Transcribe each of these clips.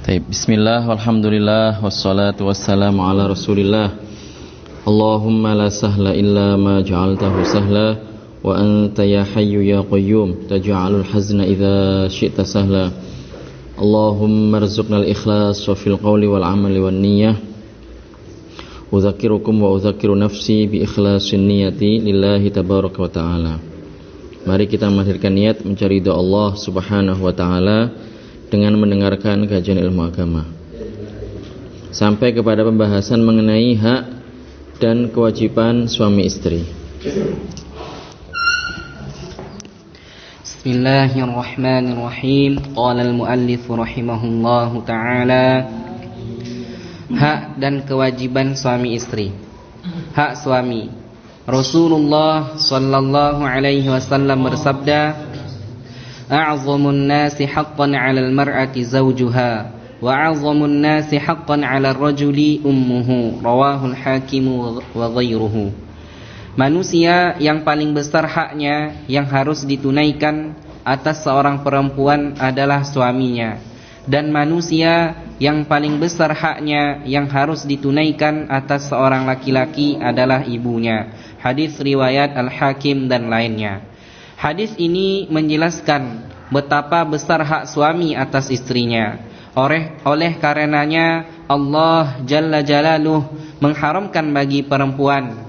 Bismillah, walhamdulillah, wassalatu wassalamu ala rasulillah. Allahumma la sahla illa ma ja'altahu sahla, wa anta ya hayyu ya qayyum taj'alul hazna idha syi'ta sahla. Allahumma rzuqnal ikhlas wa fil qawli wal amali wan niyyah. Udzakirukum wa udzakiru nafsi bi ikhlasin niyati lillahi tabaraka wa ta'ala. Mari kita menghadirkan niat mencari ridha Allah subhanahu wa ta'ala dengan mendengarkan kajian ilmu agama sampai kepada pembahasan mengenai hak dan kewajiban suami istri. Bismillahirrahmanirrahim. Qala al-muallif rahimahullahu ta'ala, hak dan kewajiban suami istri. Hak suami. Rasulullah sallallahu alaihi wasallam bersabda, a'zamun nasi haqqan 'alal mar'ati zawjuha wa a'zamun nasi haqqan 'alal rajuli ummuhu, rawahul hakim wa ghairuhu. Manusia yang paling besar haknya yang harus ditunaikan atas seorang perempuan adalah suaminya, dan manusia yang paling besar haknya yang harus ditunaikan atas seorang laki-laki adalah ibunya. Hadis riwayat Al-Hakim dan lainnya. Hadis ini menjelaskan betapa besar hak suami atas istrinya. Oleh karenanya Allah Jalla Jalaluh mengharamkan bagi perempuan,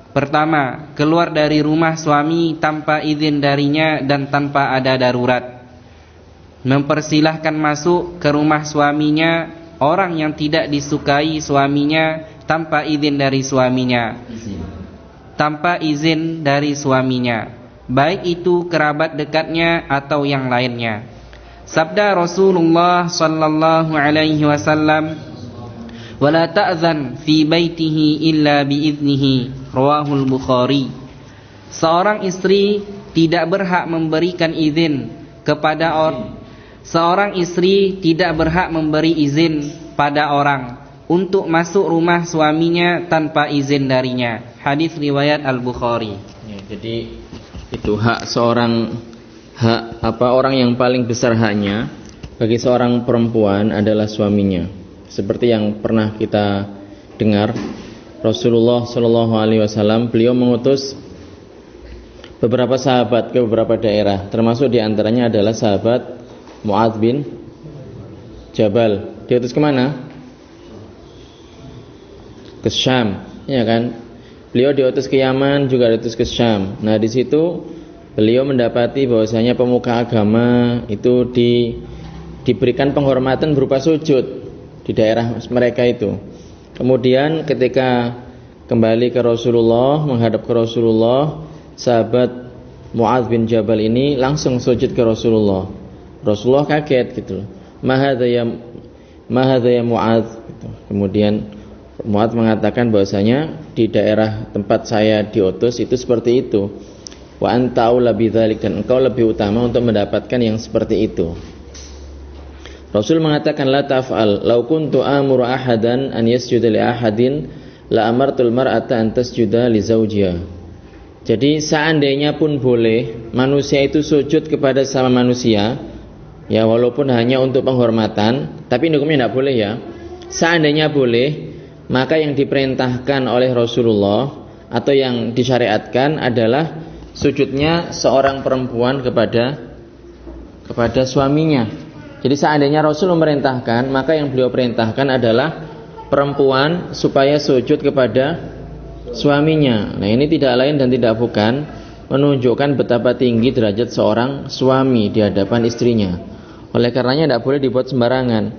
pertama, keluar dari rumah suami tanpa izin darinya dan tanpa ada darurat. Mempersilahkan masuk ke rumah suaminya orang yang tidak disukai suaminya tanpa izin dari suaminya. Tanpa izin dari suaminya, baik itu kerabat dekatnya atau yang lainnya. Sabda Rasulullah sallallahu alaihi wasallam, "Wala ta'zan fi baitihi illa biiznihi," rawahul Bukhari. Seorang istri tidak berhak memberikan izin kepada seorang istri tidak berhak memberi izin pada orang untuk masuk rumah suaminya tanpa izin darinya. Hadis riwayat Al-Bukhari. Ya, jadi itu hak seorang, orang yang paling besar haknya bagi seorang perempuan adalah suaminya. Seperti yang pernah kita dengar, Rasulullah Shallallahu Alaihi Wasallam beliau mengutus beberapa sahabat ke beberapa daerah, termasuk diantaranya adalah sahabat Mu'adz bin Jabal. Diutus kemana? Ke Syam, ya kan? Beliau diutus ke Yaman, juga diutus ke Syam. Nah, di situ beliau mendapati bahwasanya pemuka agama itu diberikan penghormatan berupa sujud di daerah mereka itu. Kemudian ketika kembali ke Rasulullah, menghadap ke Rasulullah, sahabat Mu'adz bin Jabal ini langsung sujud ke Rasulullah. Rasulullah kaget gitu. Mahadza ya Mu'adz gitu. Kemudian Mu'adz mengatakan bahwasanya di daerah tempat saya diutus itu seperti itu. Wa anta aula bidzalik, dan engkau lebih utama untuk mendapatkan yang seperti itu. Rasul mengatakan, la taf'al, law kuntu amuru ahadan an yasjuda li ahadin la amartul mar'ata an tasjuda li zawjiha. Jadi seandainya pun boleh manusia itu sujud kepada sama manusia, ya walaupun hanya untuk penghormatan, tapi hukumnya tidak boleh ya. Seandainya boleh, maka yang diperintahkan oleh Rasulullah atau yang disyariatkan adalah sujudnya seorang perempuan kepada suaminya. Jadi seandainya Rasul memerintahkan, maka yang beliau perintahkan adalah perempuan supaya sujud kepada suaminya. Nah, ini tidak lain dan tidak bukan menunjukkan betapa tinggi derajat seorang suami di hadapan istrinya. Oleh karenanya tidak boleh dibuat sembarangan.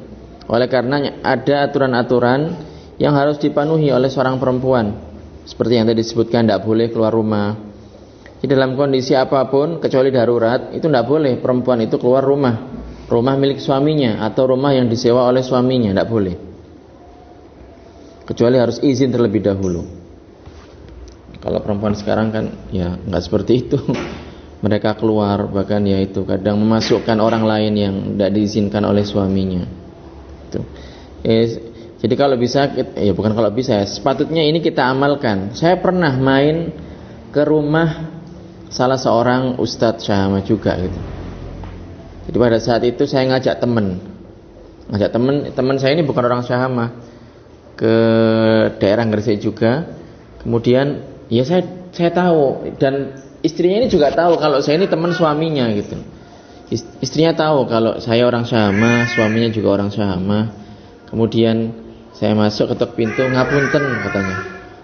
Oleh karenanya ada aturan-aturan yang harus dipenuhi oleh seorang perempuan. Seperti yang tadi disebutkan, tidak boleh keluar rumah. Di dalam kondisi apapun kecuali darurat, itu tidak boleh perempuan itu keluar rumah milik suaminya atau rumah yang disewa oleh suaminya, tidak boleh. Kecuali harus izin terlebih dahulu. Kalau perempuan sekarang kan ya nggak seperti itu. Mereka keluar, bahkan ya itu kadang memasukkan orang lain yang tidak diizinkan oleh suaminya. Itu. Jadi kalau bisa, ya bukan kalau bisa ya, sepatutnya ini kita amalkan. Saya pernah main ke rumah salah seorang ustadz Syahama juga gitu. Jadi pada saat itu saya ngajak teman ngajak teman saya ini bukan orang Syahamah, ke daerah Gresik juga. Kemudian ya saya tahu, dan istrinya ini juga tahu kalau saya ini teman suaminya gitu. Istrinya tahu kalau saya orang Syahamah, suaminya juga orang Syahamah. Kemudian saya masuk, ketok pintu, ngapunten katanya,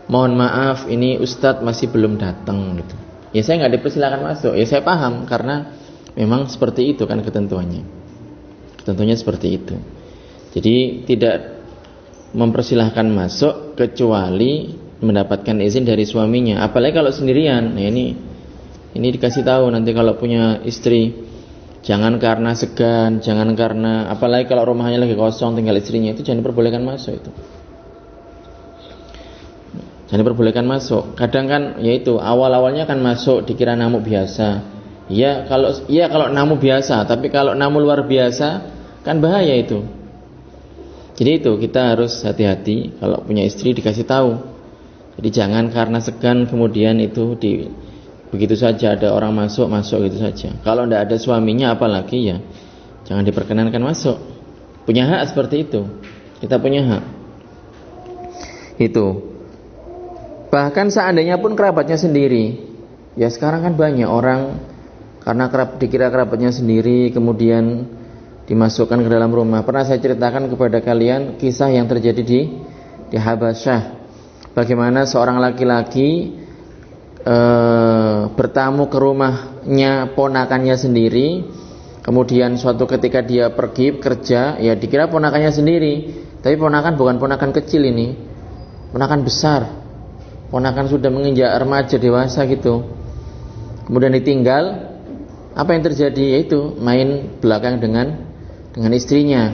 mohon maaf ini Ustadz masih belum datang gitu. Ya saya nggak dipersilakan masuk. Ya saya paham karena memang seperti itu kan ketentuannya. Ketentuannya seperti itu. Jadi tidak mempersilahkan masuk kecuali mendapatkan izin dari suaminya. Apalagi kalau sendirian. Nah ini dikasih tahu nanti kalau punya istri. Jangan karena segan, jangan karena, apalagi kalau rumahnya lagi kosong tinggal istrinya, itu jangan diperbolehkan masuk itu. Jangan diperbolehkan masuk. Kadang kan yaitu awal-awalnya kan masuk dikira namu biasa. Ya kalau namu biasa, tapi kalau namu luar biasa kan bahaya itu. Jadi itu kita harus hati-hati kalau punya istri dikasih tahu. Jadi jangan karena segan kemudian itu begitu saja ada orang masuk gitu saja. Kalau tidak ada suaminya apalagi ya jangan diperkenankan masuk. Punya hak seperti itu. Kita punya hak. Itu. Bahkan seandainya pun kerabatnya sendiri. Ya sekarang kan banyak orang karena dikira kerabatnya sendiri kemudian dimasukkan ke dalam rumah. Pernah saya ceritakan kepada kalian kisah yang terjadi di Habasyah. Bagaimana seorang laki-laki bertamu ke rumahnya ponakannya sendiri. Kemudian suatu ketika dia pergi kerja, ya dikira ponakannya sendiri, tapi ponakan bukan ponakan kecil ini, ponakan besar, ponakan sudah menginjak remaja dewasa gitu. Kemudian ditinggal, apa yang terjadi? Yaitu main belakang dengan istrinya.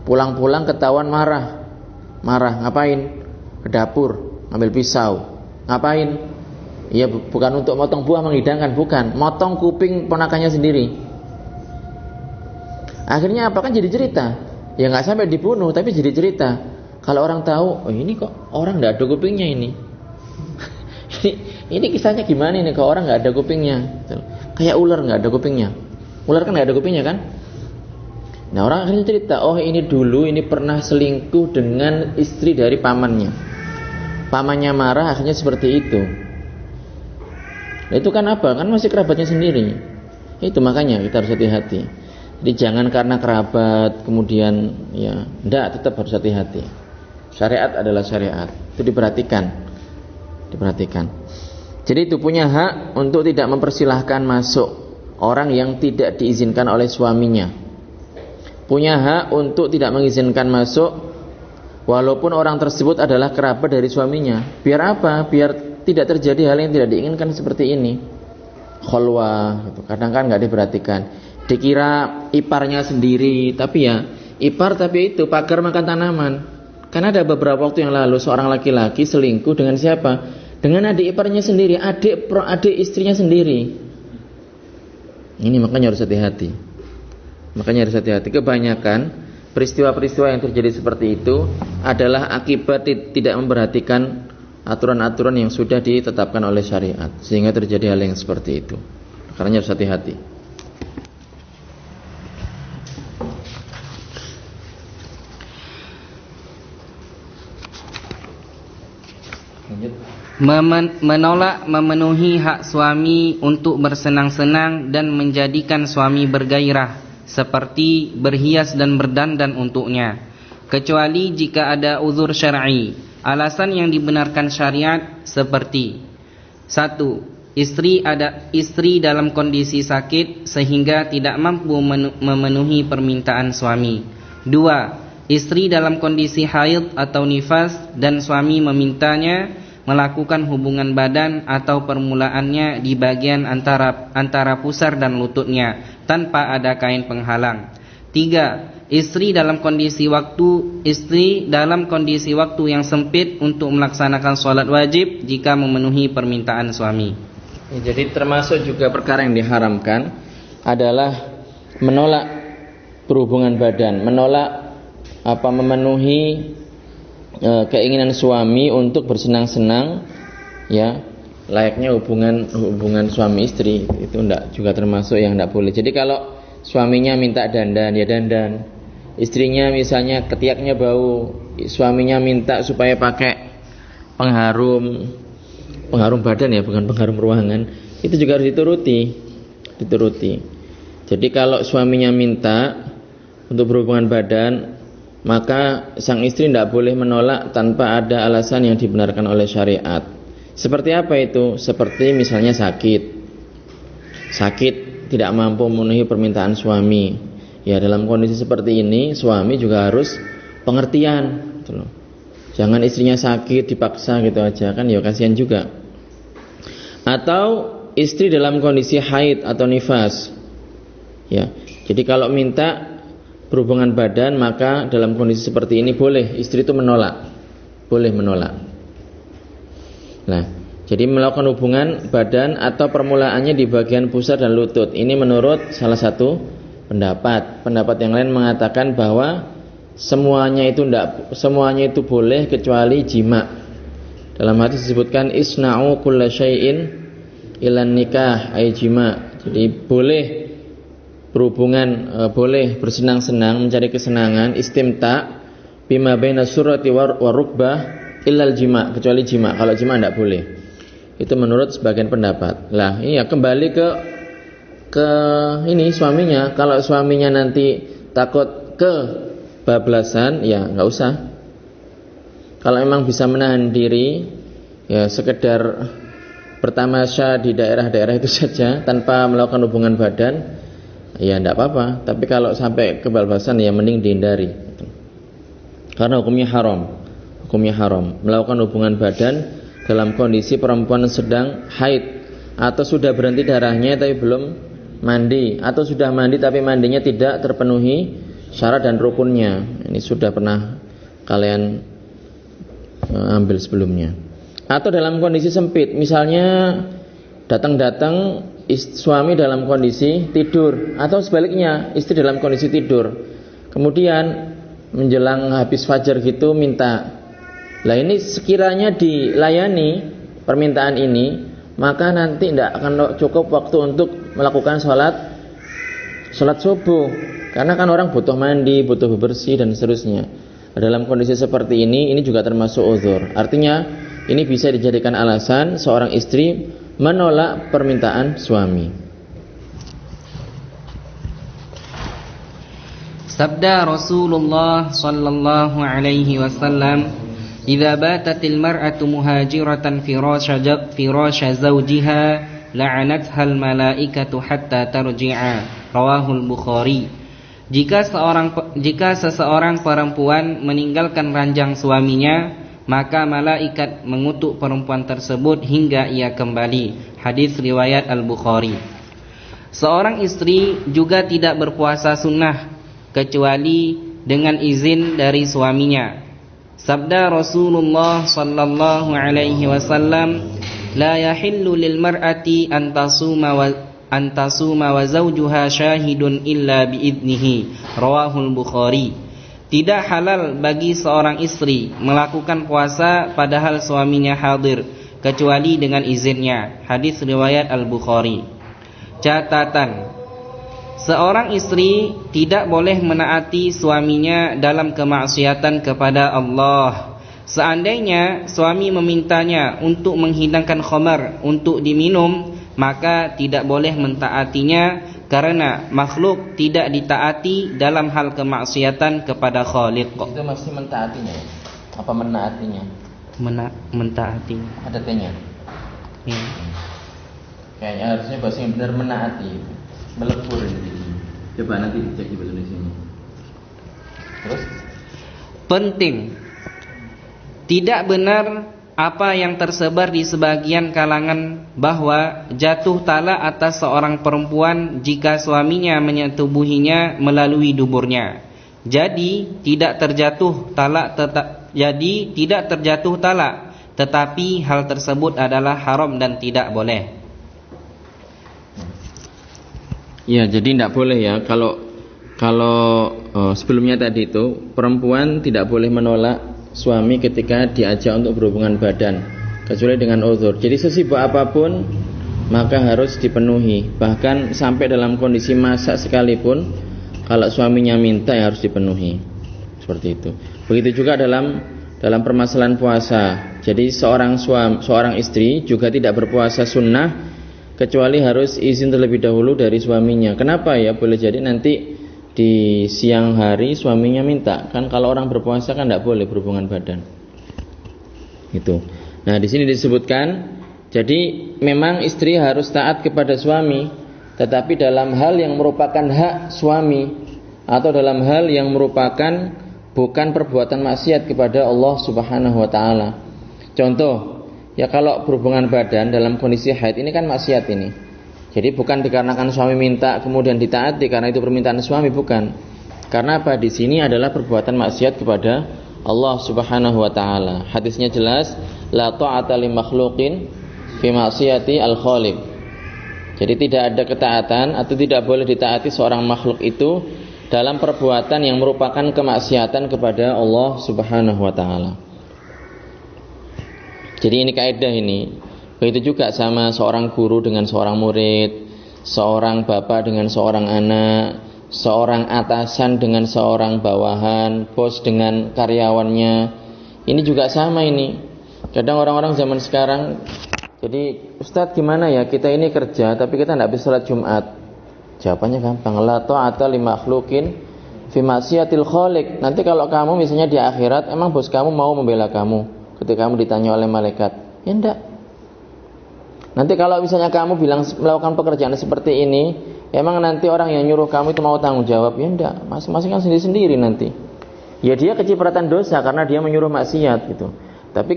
Pulang-pulang ketahuan marah, ngapain? Ke dapur, ngambil pisau, ngapain? Ya bukan untuk motong buah menghidangkan, bukan, motong kuping ponakannya sendiri. Akhirnya apa, kan jadi cerita. Ya nggak sampai dibunuh, tapi jadi cerita. Kalau orang tahu, oh ini kok orang nggak ada kupingnya ini. ini kisahnya gimana ini? Kok orang nggak ada kupingnya? Kayak ular nggak ada kupingnya. Ular kan nggak ada kupingnya kan? Nah orang akhirnya cerita, oh ini dulu ini pernah selingkuh dengan istri dari pamannya. Pamannya marah, akhirnya seperti itu. Nah, itu kan apa? Kan masih kerabatnya sendiri. Itu makanya kita harus hati-hati. Jadi jangan karena kerabat kemudian ya, enggak, tetap harus hati-hati. Syariat adalah syariat. Itu diperhatikan. Jadi itu punya hak untuk tidak mempersilahkan masuk orang yang tidak diizinkan oleh suaminya. Punya hak untuk tidak mengizinkan masuk walaupun orang tersebut adalah kerabat dari suaminya. Biar apa? Biar tidak terjadi hal yang tidak diinginkan seperti ini. Kholwah gitu. Kadang kan nggak diperhatikan. Dikira iparnya sendiri, tapi ya ipar tapi itu pagar makan tanaman. Karena ada beberapa waktu yang lalu seorang laki-laki selingkuh dengan siapa? Dengan adik iparnya sendiri, adik istrinya sendiri. Ini makanya harus hati-hati. Kebanyakan peristiwa-peristiwa yang terjadi seperti itu adalah akibat tidak memperhatikan aturan-aturan yang sudah ditetapkan oleh syariat, sehingga terjadi hal yang seperti itu. Karena harus hati-hati. Menolak memenuhi hak suami untuk bersenang-senang dan menjadikan suami bergairah, seperti berhias dan berdandan untuknya, kecuali jika ada uzur syar'i. Alasan yang dibenarkan syariat seperti: 1. Istri dalam kondisi sakit sehingga tidak mampu memenuhi permintaan suami. 2. Istri dalam kondisi haid atau nifas dan suami memintanya melakukan hubungan badan atau permulaannya di bagian antara pusar dan lututnya tanpa ada kain penghalang. 3. Istri dalam kondisi waktu yang sempit untuk melaksanakan sholat wajib jika memenuhi permintaan suami. Jadi termasuk juga perkara yang diharamkan adalah menolak berhubungan badan, menolak memenuhi keinginan suami untuk bersenang-senang, ya layaknya hubungan suami istri. Itu juga termasuk yang tidak boleh. Jadi kalau suaminya minta dandan, ya dandan. istrinya misalnya ketiaknya bau, suaminya minta supaya pakai pengharum badan ya, bukan pengharum ruangan, itu juga harus dituruti. Jadi kalau suaminya minta untuk berhubungan badan, maka sang istri tidak boleh menolak tanpa ada alasan yang dibenarkan oleh syariat. Seperti apa itu? Seperti misalnya sakit tidak mampu memenuhi permintaan suami. Ya, dalam kondisi seperti ini suami juga harus pengertian gitu loh. Jangan istrinya sakit dipaksa gitu aja, kan ya kasihan juga. Atau istri dalam kondisi haid atau nifas. Ya. Jadi kalau minta berhubungan badan, maka dalam kondisi seperti ini boleh istri itu menolak. Boleh menolak. Nah, jadi melakukan hubungan badan atau permulaannya di bagian pusar dan lutut. Ini menurut salah satu pendapat. Pendapat yang lain mengatakan bahwa semuanya itu boleh kecuali jima. Dalam hadis disebutkan isna'u kulla syai'in ilan nikah ay jima. Jadi boleh berhubungan, boleh bersenang-senang, mencari kesenangan, istimta bima baina surati wa rukbah illal jima, kecuali jima. Kalau jima tidak boleh. Itu menurut sebagian pendapat. Lah, ini ya kembali ke ini suaminya. Kalau suaminya nanti takut kebablasan, ya nggak usah. Kalau emang bisa menahan diri, ya sekedar bertamasya di daerah-daerah itu saja tanpa melakukan hubungan badan, ya tidak apa-apa. Tapi kalau sampai kebablasan, ya mending dihindari. Karena hukumnya haram melakukan hubungan badan dalam kondisi perempuan sedang haid atau sudah berhenti darahnya tapi belum mandi, atau sudah mandi tapi mandinya tidak terpenuhi syarat dan rukunnya. Ini sudah pernah kalian ambil sebelumnya. Atau dalam kondisi sempit, misalnya datang suami dalam kondisi tidur, atau sebaliknya istri dalam kondisi tidur, kemudian menjelang habis fajar gitu minta. Lah ini sekiranya dilayani permintaan ini, maka nanti tidak akan cukup waktu untuk melakukan sholat subuh, karena kan orang butuh mandi, butuh bebersih dan seterusnya. Dalam kondisi seperti ini juga termasuk uzur. Artinya ini bisa dijadikan alasan seorang istri menolak permintaan suami. Sabda Rasulullah sallallahu alaihi wasallam, "Idza batatil mar'atu muhajiratan firasha zawjiha la'anatha al-malaikatu hatta tarji'a." Rawahul Bukhari. Jika seseorang perempuan meninggalkan ranjang suaminya, maka malaikat mengutuk perempuan tersebut hingga ia kembali. Hadis riwayat Al-Bukhari. Seorang istri juga tidak berpuasa sunnah kecuali dengan izin dari suaminya. Sabda Rasulullah sallallahu alaihi wasallam, "La yahillu lil mar'ati an tasuma wa zawjuha syahidun illa biidnihi." Rawahul Bukhari. Tidak halal bagi seorang istri melakukan puasa padahal suaminya hadir kecuali dengan izinnya. Hadis riwayat Al-Bukhari. Catatan: seorang istri tidak boleh menaati suaminya dalam kemaksiatan kepada Allah. Seandainya suami memintanya untuk menghidangkan khamar untuk diminum, maka tidak boleh mentaatinya, karena makhluk tidak ditaati dalam hal kemaksiatan kepada Khaliq. Itu masih mentaatinya ya? Apa menaatinya? Mentaatinya. Ada T-nya? Ya. Kayaknya harusnya bahasa yang benar menaati. Melebur ini. Coba nanti dicek di bahasa Indonesia. Terus? Penting. Tidak benar apa yang tersebar di sebagian kalangan bahwa jatuh talak atas seorang perempuan jika suaminya menyetubuhinya melalui duburnya. Jadi tidak terjatuh talak, tetapi hal tersebut adalah haram dan tidak boleh. Ya, jadi tidak boleh ya. Kalau sebelumnya tadi itu perempuan tidak boleh menolak suami ketika diajak untuk berhubungan badan kecuali dengan uzur. Jadi sesibuk apapun maka harus dipenuhi. Bahkan sampai dalam kondisi masak sekalipun Kalau suaminya minta ya harus dipenuhi. Seperti itu. Begitu juga dalam permasalahan puasa. Jadi seorang istri juga tidak berpuasa sunnah kecuali harus izin terlebih dahulu dari suaminya. Kenapa ya? Boleh jadi nanti di siang hari suaminya minta. Kan kalau orang berpuasa kan tidak boleh berhubungan badan. Gitu. Nah, di sini disebutkan jadi memang istri harus taat kepada suami, tetapi dalam hal yang merupakan hak suami atau dalam hal yang merupakan bukan perbuatan maksiat kepada Allah Subhanahu wa taala. Contoh, ya kalau berhubungan badan dalam kondisi haid ini kan maksiat ini. Jadi bukan dikarenakan suami minta kemudian ditaati karena itu permintaan suami, bukan. Karena apa? Di sini adalah perbuatan maksiat kepada Allah Subhanahu wa taala. Hadisnya jelas, la ta'ata li makhluqin fi ma'siyati al-khaliq. Jadi tidak ada ketaatan atau tidak boleh ditaati seorang makhluk itu dalam perbuatan yang merupakan kemaksiatan kepada Allah Subhanahu wa taala. Jadi ini kaidah ini. Begitu juga sama seorang guru dengan seorang murid, seorang bapak dengan seorang anak, seorang atasan dengan seorang bawahan, bos dengan karyawannya. Ini juga sama ini. Kadang orang-orang zaman sekarang, jadi Ustadz gimana ya, kita ini kerja tapi kita tidak bisa salat Jumat. Jawabannya gampang, la ta'ata li makhluqin fi ma'siyatil khaliq. Nanti kalau kamu misalnya di akhirat, emang bos kamu mau membela kamu ketika kamu ditanya oleh malaikat? Ya enggak. Nanti kalau misalnya kamu bilang melakukan pekerjaan seperti ini, emang nanti orang yang nyuruh kamu itu mau tanggung jawab? Ya enggak, masing-masing kan sendiri-sendiri nanti. Ya dia kecipratan dosa karena dia menyuruh maksiat gitu. Tapi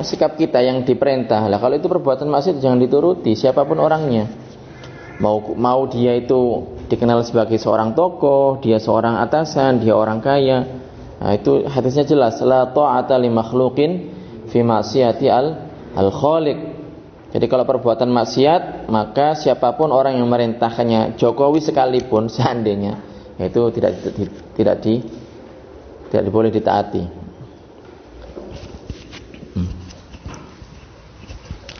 sikap kita yang diperintah lah, kalau itu perbuatan maksiat jangan dituruti siapapun orangnya. Mau dia itu dikenal sebagai seorang tokoh, dia seorang atasan, dia orang kaya. Nah, itu hadisnya jelas, la ta'ata li makhluqin fi ma'siyati al-khaliq. Jadi kalau perbuatan maksiat, maka siapapun orang yang merintahkannya, Jokowi sekalipun seandainya, itu tidak boleh ditaati.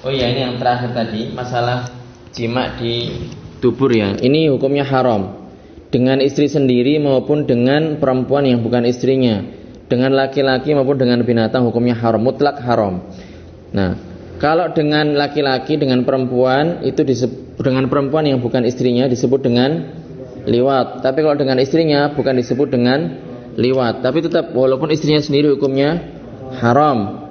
Oh iya, ini yang terakhir tadi, masalah jima di dubur ya. Ini hukumnya haram dengan istri sendiri maupun dengan perempuan yang bukan istrinya, dengan laki-laki maupun dengan binatang, hukumnya haram, mutlak haram. Nah, kalau dengan laki-laki dengan perempuan itu dengan perempuan yang bukan istrinya disebut dengan liwat. Tapi kalau dengan istrinya bukan disebut dengan liwat. Tapi tetap walaupun istrinya sendiri hukumnya haram.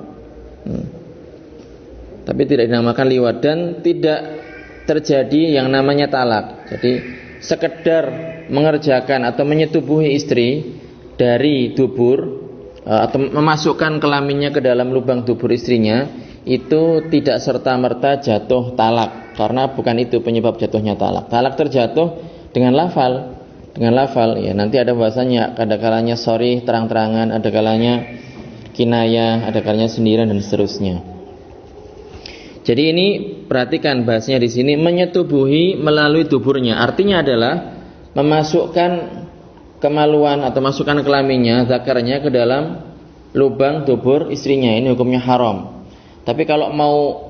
Tapi tidak dinamakan liwat dan tidak terjadi yang namanya talak. Jadi sekedar mengerjakan atau menyetubuhi istri dari dubur atau memasukkan kelaminnya ke dalam lubang dubur istrinya, itu tidak serta-merta jatuh talak, karena bukan itu penyebab jatuhnya talak. Talak terjatuh dengan lafal ya. Nanti ada bahasanya, ada kalanya sorry terang-terangan, ada kalanya kinayah, ada kalanya sendirian dan seterusnya. Jadi ini perhatikan bahasanya di sini, menyetubuhi melalui duburnya. Artinya adalah memasukkan kemaluan atau masukkan kelaminnya, zakarnya ke dalam lubang dubur istrinya. Ini hukumnya haram. Tapi kalau mau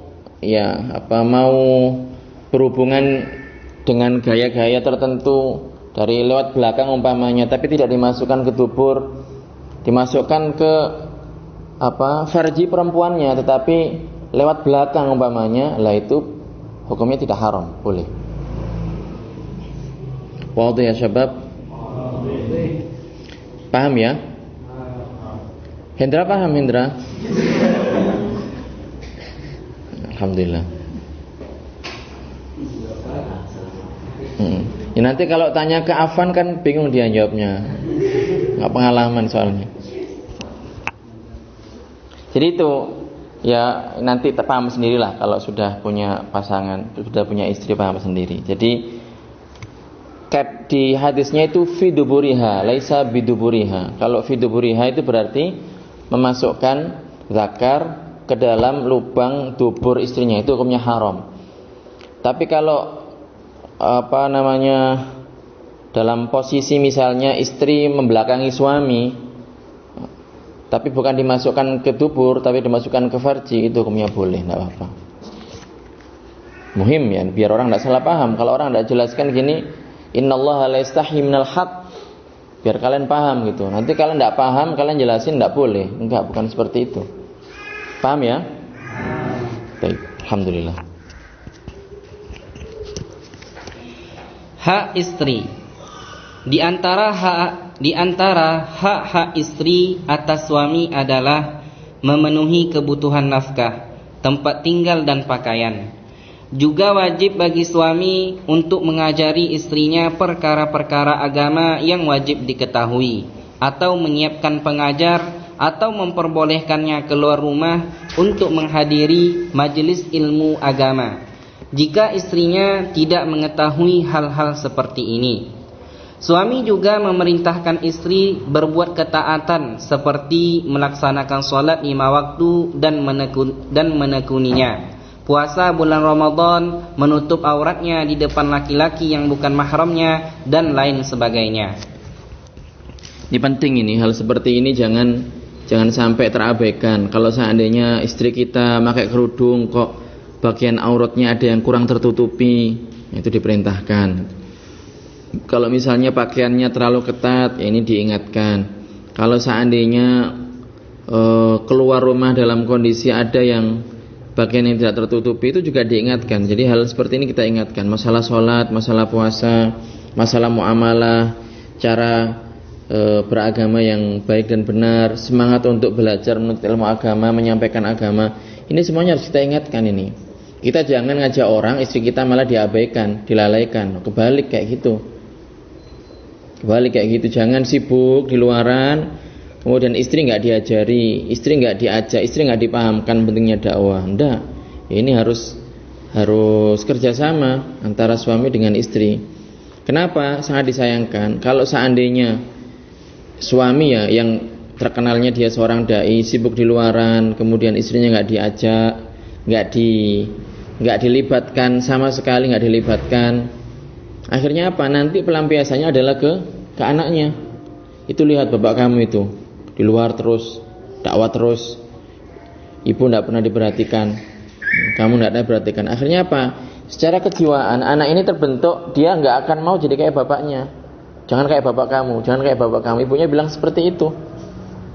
berhubungan dengan gaya-gaya tertentu dari lewat belakang umpamanya, tapi tidak dimasukkan ke dubur, dimasukkan ke farji perempuannya, tetapi lewat belakang umpamanya, lah itu hukumnya tidak haram, boleh. Wadih ya syabab? Paham ya? Hendra paham Hendra? Alhamdulillah. Ya, nanti kalau tanya ke Afan kan bingung dia jawabnya, nggak pengalaman soalnya. Jadi itu ya nanti paham sendirilah kalau sudah punya pasangan, sudah punya istri, paham sendiri. Jadi di hadisnya itu fiduburiha, laisa biduburiha. Kalau fiduburiha itu berarti memasukkan zakar ke dalam lubang dubur istrinya, itu hukumnya haram. Tapi kalau dalam posisi misalnya istri membelakangi suami, tapi bukan dimasukkan ke dubur, tapi dimasukkan ke farji, itu hukumnya boleh, tidak apa-apa. Muhim ya, biar orang tidak salah paham. Kalau orang tidak jelaskan gini, innallaha la yastahi minal haq, biar kalian paham gitu. Nanti kalian tidak paham, kalian jelasin tidak boleh. Enggak, bukan seperti itu. Paham ya? Baik, alhamdulillah. Hak istri. Di antara hak-hak istri atas suami adalah memenuhi kebutuhan nafkah, tempat tinggal dan pakaian. Juga wajib bagi suami untuk mengajari istrinya perkara-perkara agama yang wajib diketahui, atau menyiapkan pengajar, atau memperbolehkannya keluar rumah untuk menghadiri majelis ilmu agama jika istrinya tidak mengetahui hal-hal seperti ini. Suami juga memerintahkan istri berbuat ketaatan seperti melaksanakan sholat 5 waktu dan menekuninya, puasa bulan Ramadan, menutup auratnya di depan laki-laki yang bukan mahramnya, dan lain sebagainya. Ini penting ini, hal seperti ini jangan sampai terabaikan. Kalau seandainya istri kita pakai kerudung kok bagian auratnya ada yang kurang tertutupi, itu diperintahkan. Kalau misalnya pakaiannya terlalu ketat, ya ini diingatkan. Kalau seandainya keluar rumah dalam kondisi ada yang bagian yang tidak tertutupi, itu juga diingatkan. Jadi hal seperti ini kita ingatkan. Masalah sholat, masalah puasa, masalah muamalah, cara beragama yang baik dan benar, semangat untuk belajar menuntut ilmu agama, menyampaikan agama. Ini semuanya harus kita ingatkan ini. Kita jangan ngajak orang, istri kita malah diabaikan, dilalaikan. Kebalik kayak gitu. Jangan sibuk di luaran, kemudian istri nggak diajari, istri nggak diajak, istri nggak dipahamkan pentingnya dakwah. Enggak, ini harus kerjasama antara suami dengan istri. Kenapa? Sangat disayangkan kalau seandainya suami ya yang terkenalnya dia seorang dai, sibuk di luaran, kemudian istrinya nggak diajak, nggak dilibatkan sama sekali, nggak dilibatkan. Akhirnya apa? Nanti pelampiasannya adalah ke anaknya. Itu lihat bapak kamu itu di luar terus, dakwah terus, ibu tidak pernah diperhatikan, kamu tidak ada perhatikan. Akhirnya apa? Secara kejiwaan anak ini terbentuk, dia nggak akan mau jadi kayak bapaknya. Jangan kayak bapak kamu, jangan kayak bapak kamu. Ibunya bilang seperti itu.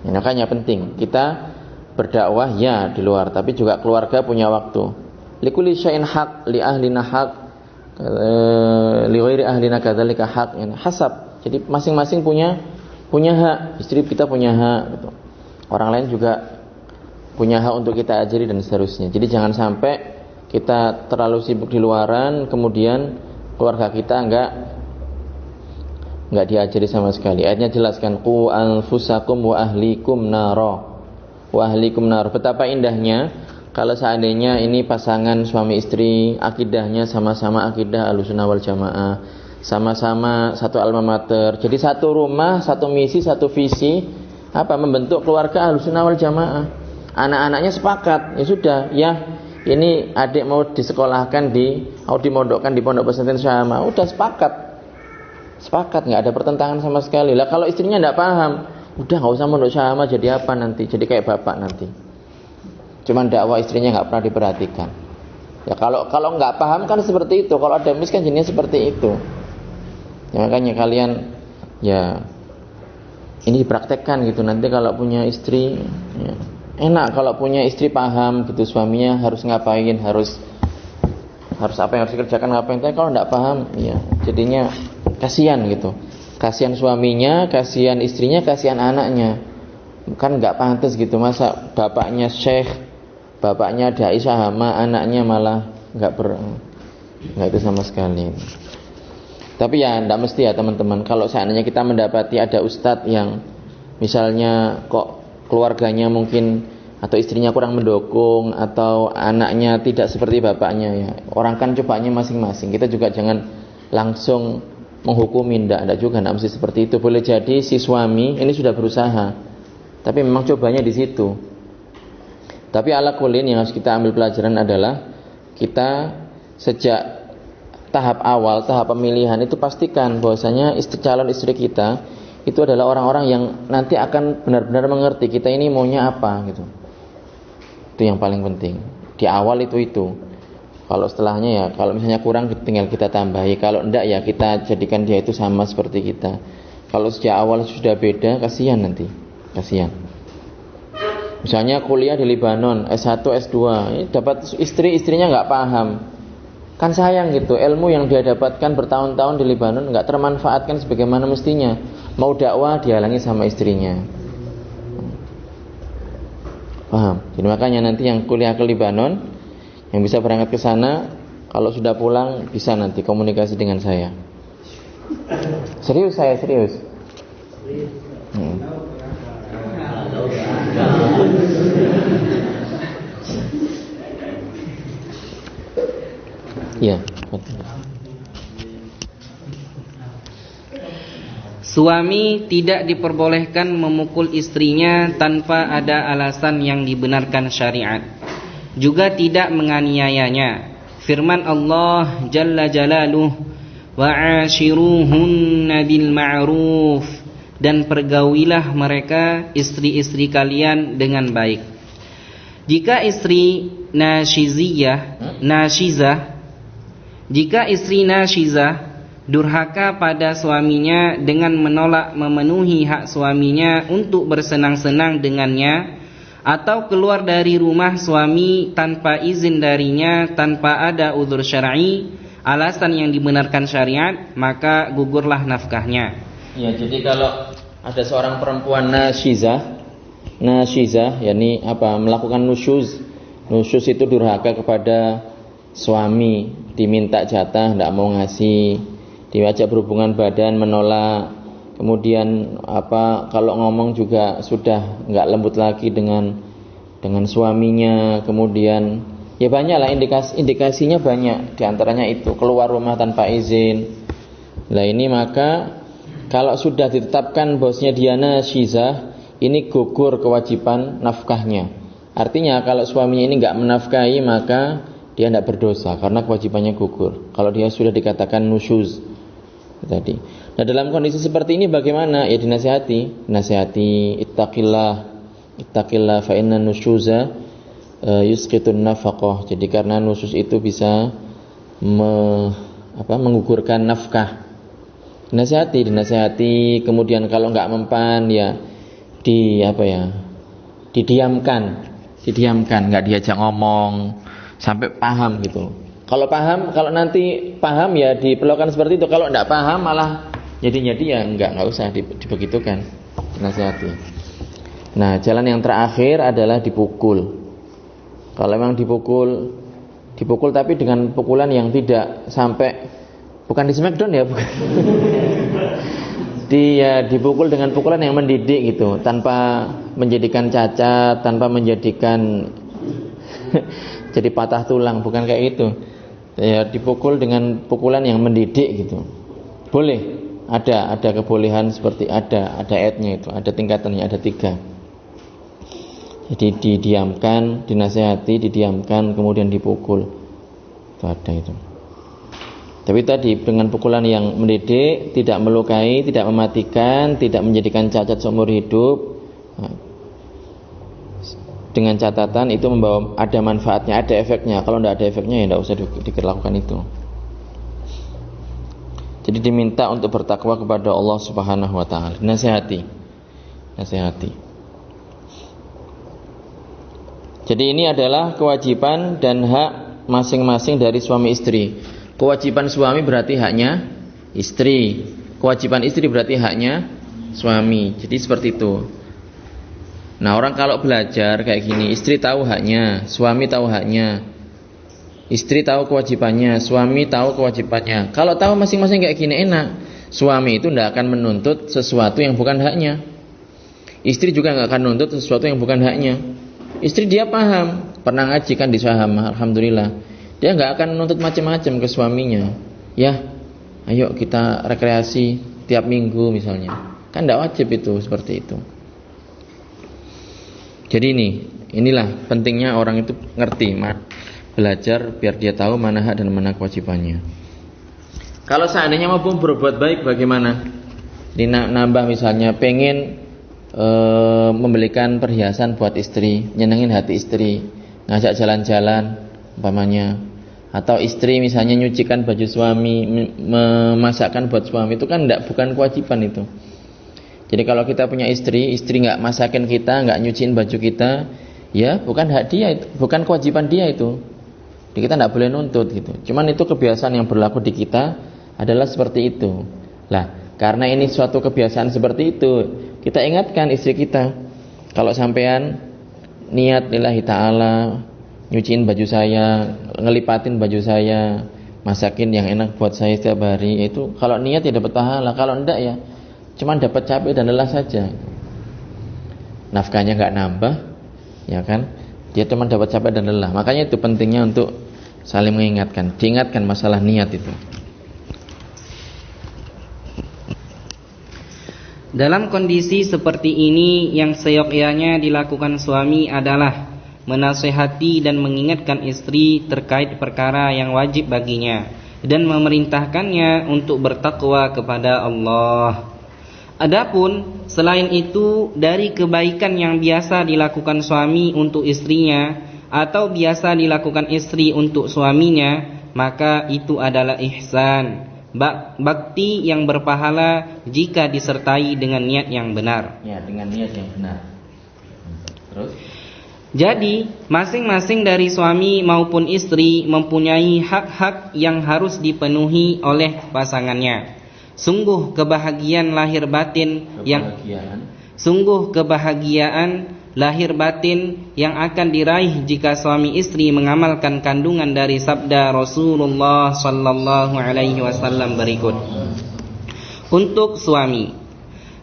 Ya, makanya penting kita berdakwah ya di luar, tapi juga keluarga punya waktu. Likulli syai'in haq, li ahlina haq, li ghairi ahlina kadzalika haq. Hasab. Jadi masing-masing punya hak. Istri kita punya hak gitu. Orang lain juga punya hak untuk kita ajari dan seterusnya. Jadi jangan sampai kita terlalu sibuk di luaran, kemudian keluarga kita enggak diajari sama sekali. Ayatnya jelaskan qu anfusakum wa ahlikum nara. Wa ahlikum nar. Betapa indahnya kalau seandainya ini pasangan suami istri akidahnya sama-sama akidah Ahlussunnah wal Jamaah, sama-sama satu alma mater. Jadi satu rumah, satu misi, satu visi, membentuk keluarga Ahlussunnah wal Jamaah. Anak-anaknya sepakat, ya sudah, ya ini adik mau disekolahkan mau dimondokkan di pondok pesantren sama, udah sepakat, nggak ada pertentangan sama sekali. Lah kalau istrinya nggak paham, udah nggak usah mondok sama, jadi apa nanti? Jadi kayak bapak nanti. Cuman dakwah istrinya nggak pernah diperhatikan. Ya kalau nggak paham kan seperti itu. Kalau ada kan jenisnya seperti itu. Ya, makanya kalian ya ini dipraktekkan gitu. Nanti kalau punya istri ya, enak kalau punya istri paham gitu, suaminya harus ngapain, harus apa yang harus dikerjakan, ngapain. Tapi kalau nggak paham ya jadinya kasihan gitu. Kasihan suaminya, kasihan istrinya, kasihan anaknya. Kan nggak pantas gitu, masa bapaknya syekh, bapaknya dai sahama, anaknya malah nggak itu sama sekali. Tapi ya tidak mesti ya teman-teman. Kalau seandainya kita mendapati ada ustadz yang misalnya kok keluarganya mungkin atau istrinya kurang mendukung atau anaknya tidak seperti bapaknya, ya orang kan cobaannya masing-masing. Kita juga jangan langsung menghukumi, tidak juga, tidak mesti seperti itu. Boleh jadi si suami ini sudah berusaha, tapi memang cobanya di situ. Tapi ala kulin yang harus kita ambil pelajaran adalah kita sejak tahap awal, tahap pemilihan itu pastikan bahwasanya calon istri kita itu adalah orang-orang yang nanti akan benar-benar mengerti kita ini maunya apa gitu. Itu yang paling penting. Di awal itu. Kalau setelahnya ya, kalau misalnya kurang tinggal kita tambahi. Kalau enggak ya kita jadikan dia itu sama seperti kita. Kalau sejak awal sudah beda, kasihan nanti. Kasihan. Misalnya kuliah di Lebanon, S1, S2, dapat istri, istrinya nggak paham. Kan sayang gitu, ilmu yang dia dapatkan bertahun-tahun di Lebanon nggak termanfaatkan sebagaimana mestinya. Mau dakwah dihalangi sama istrinya. Paham? Jadi makanya nanti yang kuliah ke Lebanon, yang bisa berangkat ke sana, kalau sudah pulang bisa nanti komunikasi dengan saya. Serius saya, serius. Ya. Suami tidak diperbolehkan memukul istrinya tanpa ada alasan yang dibenarkan syariat. Juga tidak menganiayanya. Firman Allah Jalla Jalaluh, wa'ashiruhunna bil ma'ruf, dan pergaulilah mereka istri-istri kalian dengan baik. Jika istri nasyizah durhaka pada suaminya dengan menolak memenuhi hak suaminya untuk bersenang-senang dengannya, atau keluar dari rumah suami tanpa izin darinya, tanpa ada uzur syar'i, alasan yang dibenarkan syariat, maka gugurlah nafkahnya. Ya, jadi kalau ada seorang perempuan nasyizah, yakni apa? Melakukan nusyuz. Nusyuz itu durhaka kepada suami, diminta jatah tidak mau ngasih, diajak berhubungan badan menolak, kemudian apa? Kalau ngomong juga sudah enggak lembut lagi dengan suaminya, kemudian ya banyaklah indikasinya banyak, diantaranya itu keluar rumah tanpa izin. Nah ini maka kalau sudah ditetapkan bosnya dia nasyizah, ini gugur kewajiban nafkahnya. Artinya kalau suaminya ini enggak menafkahi, maka dia tidak berdosa karena kewajibannya gugur. Kalau dia sudah dikatakan nusyuz tadi. Nah dalam kondisi seperti ini bagaimana? Ya dinasihati, ittaqillah fa inna nusyuza yusqitun nafaqah. Jadi karena nusyuz itu bisa menggugurkan nafkah. Dinasihati, kemudian kalau enggak mempan ya didiamkan, enggak diajak ngomong sampai paham gitu. Kalau nanti paham ya diperlakukan seperti itu. Kalau enggak paham malah jadi ya enggak usah dibegitukan. Nasihati. Nah, jalan yang terakhir adalah dipukul. Kalau memang dipukul tapi dengan pukulan yang tidak sampai, bukan di smackdown ya, bukan. Dia dipukul dengan pukulan yang mendidik gitu, tanpa menjadikan cacat, tanpa menjadikan jadi patah tulang, bukan kayak itu. Ya dipukul dengan pukulan yang mendidik gitu. Boleh, ada kebolehan seperti ada ayatnya itu, ada tingkatannya, ada 3. Jadi didiamkan, dinasihati, didiamkan, kemudian dipukul. Itu ada itu. Tapi tadi dengan pukulan yang mendidik, tidak melukai, tidak mematikan, tidak menjadikan cacat seumur hidup. Dengan catatan itu membawa ada manfaatnya, ada efeknya. Kalau tidak ada efeknya ya tidak usah dilakukan itu. Jadi diminta untuk bertakwa kepada Allah Subhanahu wa taala. Nasihati. Jadi ini adalah kewajiban dan hak masing-masing dari suami istri. Kewajiban suami berarti haknya istri. Kewajiban istri berarti haknya suami. Jadi seperti itu. Nah, orang kalau belajar kayak gini, istri tahu haknya, suami tahu haknya. Istri tahu kewajibannya, suami tahu kewajibannya. Kalau tahu masing-masing kayak gini enak. Suami itu tidak akan menuntut sesuatu yang bukan haknya. Istri juga tidak akan menuntut sesuatu yang bukan haknya. Istri dia paham, pernah ngaji kan di Saham, alhamdulillah. Dia nggak akan menuntut macam-macam ke suaminya. Ya, ayo kita rekreasi tiap minggu misalnya. Kan tidak wajib itu seperti itu. Jadi inilah pentingnya orang itu ngerti, belajar biar dia tahu mana hak dan mana kewajibannya. Kalau seandainya mau berbuat baik bagaimana? Nambah misalnya pengen membelikan perhiasan buat istri, nyenengin hati istri, ngajak jalan-jalan umpamanya, atau istri misalnya nyucikan baju suami, memasakkan buat suami, itu kan bukan kewajiban itu. Jadi kalau kita punya istri nggak masakin kita, nggak nyuciin baju kita, ya bukan hak dia, bukan kewajiban dia itu. Jadi kita nggak boleh nuntut gitu. Cuman itu kebiasaan yang berlaku di kita adalah seperti itu. Lah, karena ini suatu kebiasaan seperti itu, kita ingatkan istri kita, kalau sampean niat lillahi ta'ala, nyuciin baju saya, ngelipatin baju saya, masakin yang enak buat saya setiap hari, itu kalau niat ya dapat pahala, kalau enggak ya cuman dapat capek dan lelah saja. Nafkahnya enggak nambah, ya kan? Dia cuma dapat capek dan lelah. Makanya itu pentingnya untuk saling mengingatkan, diingatkan masalah niat itu. Dalam kondisi seperti ini, yang seyogyanya dilakukan suami adalah menasihati dan mengingatkan istri terkait perkara yang wajib baginya dan memerintahkannya untuk bertakwa kepada Allah. Adapun selain itu, dari kebaikan yang biasa dilakukan suami untuk istrinya atau biasa dilakukan istri untuk suaminya, maka itu adalah ihsan, bakti yang berpahala jika disertai dengan niat yang benar. Ya, dengan niat yang benar. Terus? Jadi, masing-masing dari suami maupun istri mempunyai hak-hak yang harus dipenuhi oleh pasangannya. Sungguh kebahagiaan lahir batin yang akan diraih jika suami istri mengamalkan kandungan dari sabda Rasulullah sallallahu alaihi wasallam berikut. Untuk suami,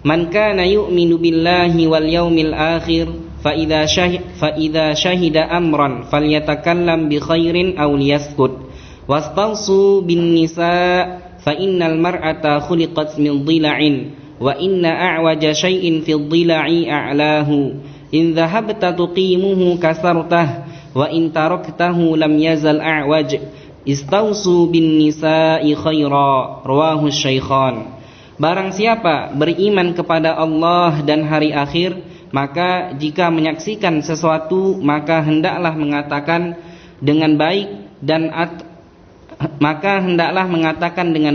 man kana yu'minu billahi wal yaumil akhir fa idza syahida amran falyatakallam bi khairin aw liyaskut wastausu bin nisa fa innal mar'ata khuliqat min dhila'in wa inna a'waja shay'in fi dhila'i a'lahu in dhahabta tuqimuhu kasartah wa in taraktahu lam yazal a'waj istausu bin nisa'i khaira rawahu syaikhan. Barang siapa beriman kepada Allah dan hari akhir, maka jika menyaksikan sesuatu maka hendaklah mengatakan dengan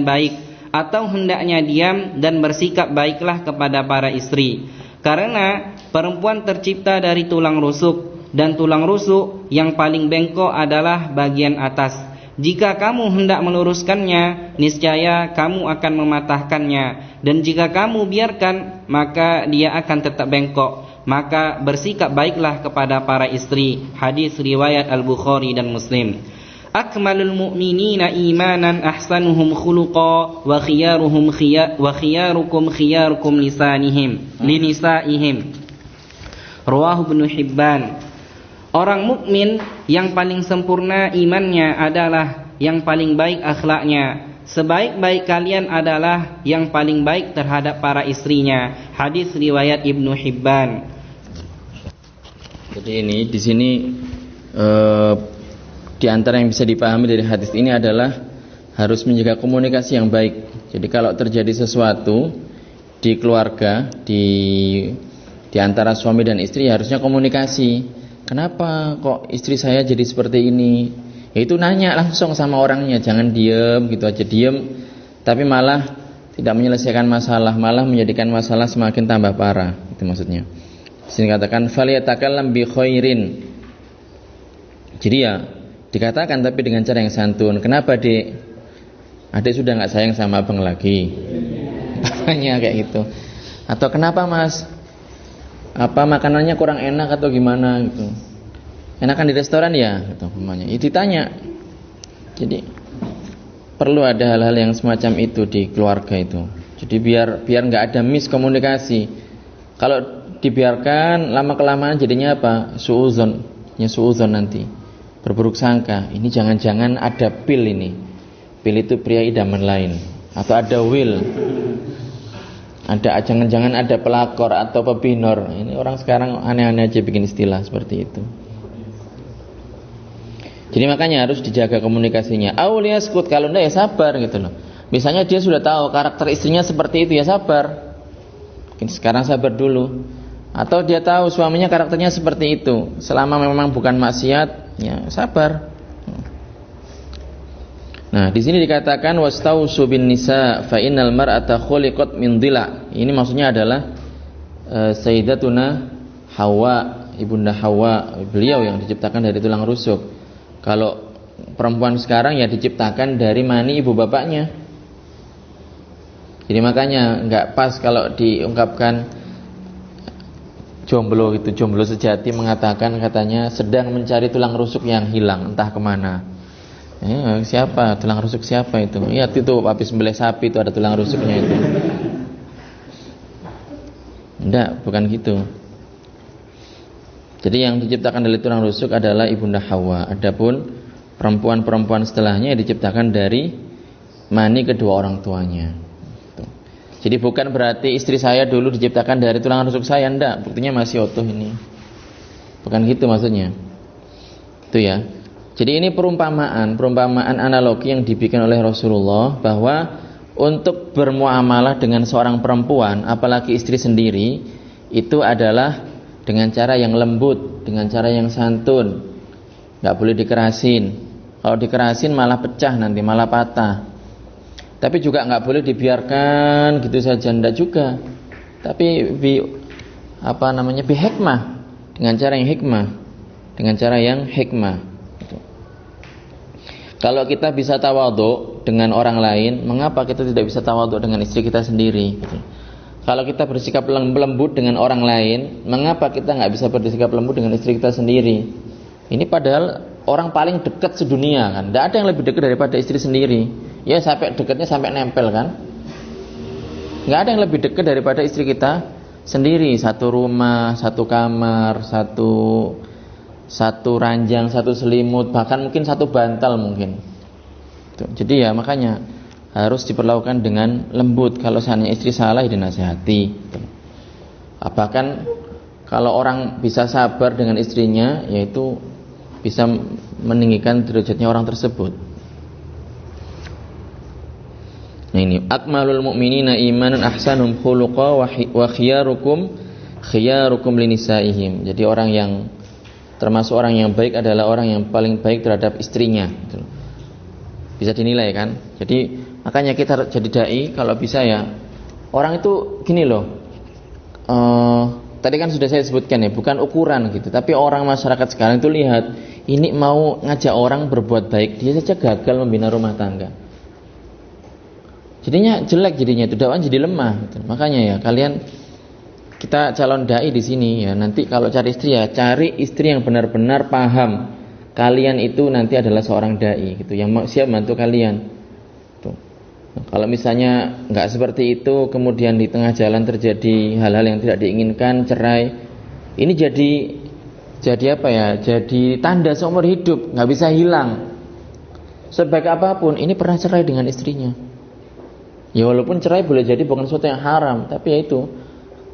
baik atau hendaknya diam dan bersikap baiklah kepada para istri. Karena perempuan tercipta dari tulang rusuk, dan tulang rusuk yang paling bengkok adalah bagian atas. Jika kamu hendak meluruskannya, niscaya kamu akan mematahkannya, dan jika kamu biarkan, maka dia akan tetap bengkok. Maka bersikap baiklah kepada para istri. Hadis riwayat Al-Bukhari dan Muslim. Akmalul mu'minina imanan ahsanuhum khuluqa wa khiyarukum linisaihim. Rawahu Ibnu Hibban. Orang mukmin yang paling sempurna imannya adalah yang paling baik akhlaknya. Sebaik-baik kalian adalah yang paling baik terhadap para istrinya. Hadis riwayat Ibnu Hibban. Jadi ini di sini di antara yang bisa dipahami dari hadis ini adalah harus menjaga komunikasi yang baik. Jadi kalau terjadi sesuatu di keluarga, di antara suami dan istri, harusnya komunikasi. Kenapa kok istri saya jadi seperti ini? Ya itu nanya langsung sama orangnya, jangan diem gitu aja, diem tapi malah tidak menyelesaikan masalah, malah menjadikan masalah semakin tambah parah. Itu maksudnya. Di sini katakan falyatakallam bi khairin. Jadi ya dikatakan tapi dengan cara yang santun. Kenapa Dek? Adik sudah nggak sayang sama abang lagi? Apanya kayak gitu. Atau kenapa Mas? Apa makanannya kurang enak atau gimana gitu? Enakan di restoran ya? Gitu umpamanya. Itu ditanya. Jadi perlu ada hal-hal yang semacam itu di keluarga itu. Jadi biar nggak ada miskomunikasi. Kalau dibiarkan lama kelamaan jadinya apa? Suuzon nanti. Berburuk sangka, ini jangan-jangan ada pil ini. Pil itu pria idaman lain. Atau ada will. Jangan-jangan ada pelakor atau pebinor. Ini orang sekarang aneh-aneh aja bikin istilah seperti itu. Jadi makanya harus dijaga komunikasinya. Auliyaskut, kalau enggak ya sabar gitu loh. Misalnya dia sudah tahu karakter istrinya seperti itu, ya sabar. Mungkin sekarang sabar dulu. Atau dia tahu suaminya karakternya seperti itu, selama memang bukan maksiat, ya sabar. Nah, di sini dikatakan wastausu bin nisa fa innal mar'ata khuliqat min dhila. Ini maksudnya adalah Sayyidatuna Hawa, ibunda Hawa, beliau yang diciptakan dari tulang rusuk. Kalau perempuan sekarang ya diciptakan dari mani ibu bapaknya. Jadi makanya nggak pas kalau diungkapkan jomblo gitu, jomblo sejati mengatakan katanya sedang mencari tulang rusuk yang hilang entah kemana. Siapa tulang rusuk siapa itu? Ya itu habis sembelih sapi itu ada tulang rusuknya itu. Enggak, bukan gitu. Jadi yang diciptakan dari tulang rusuk adalah ibunda Hawa. Adapun perempuan-perempuan setelahnya diciptakan dari mani kedua orang tuanya. Jadi bukan berarti istri saya dulu diciptakan dari tulang rusuk saya, enggak, buktinya masih utuh ini. Bukan gitu maksudnya. Itu ya. Jadi ini perumpamaan analogi yang dibikin oleh Rasulullah bahwa untuk bermuamalah dengan seorang perempuan, apalagi istri sendiri, itu adalah dengan cara yang lembut, dengan cara yang santun. Enggak boleh dikerasin. Kalau dikerasin malah pecah nanti, malah patah. Tapi juga nggak boleh dibiarkan gitu saja, ndak juga. Tapi hikmah, dengan cara yang hikmah, dengan cara yang hikmah. Gitu. Kalau kita bisa tawadhu dengan orang lain, mengapa kita tidak bisa tawadhu dengan istri kita sendiri? Gitu. Kalau kita bersikap lembut dengan orang lain, mengapa kita nggak bisa bersikap lembut dengan istri kita sendiri? Ini padahal orang paling dekat sedunia kan, nggak ada yang lebih dekat daripada istri sendiri. Ya sampai dekatnya sampai nempel kan. Nggak ada yang lebih dekat daripada istri kita sendiri. Satu rumah, satu kamar, satu ranjang, satu selimut, bahkan mungkin satu bantal mungkin. Tuh, jadi ya makanya harus diperlakukan dengan lembut. Kalau seandainya istri salah ya dinasihati. Tuh. Bahkan kalau orang bisa sabar dengan istrinya, yaitu bisa meninggikan derajatnya orang tersebut. Nah ini akmalul mu'minina imanan ahsanum khuluqa wa khiyarukum linisaihim. Jadi orang yang termasuk orang yang baik adalah orang yang paling baik terhadap istrinya. Bisa dinilai kan? Jadi makanya kita jadi dai kalau bisa ya. Orang itu gini loh. Tadi kan sudah saya sebutkan ya, bukan ukuran gitu. Tapi orang masyarakat sekarang itu lihat, ini mau ngajak orang berbuat baik, dia saja gagal membina rumah tangga. Jadinya jelek itu dakwah jadi lemah gitu. Makanya ya kalian kita calon dai di sini ya nanti kalau cari istri ya cari istri yang benar-benar paham kalian itu nanti adalah seorang dai gitu yang siap bantu kalian. Tuh. Nah, kalau misalnya nggak seperti itu kemudian di tengah jalan terjadi hal-hal yang tidak diinginkan cerai ini jadi apa ya? Jadi tanda seumur hidup nggak bisa hilang. Sebaik apapun ini pernah cerai dengan istrinya. Ya walaupun cerai boleh jadi bukan sesuatu yang haram, tapi ya itu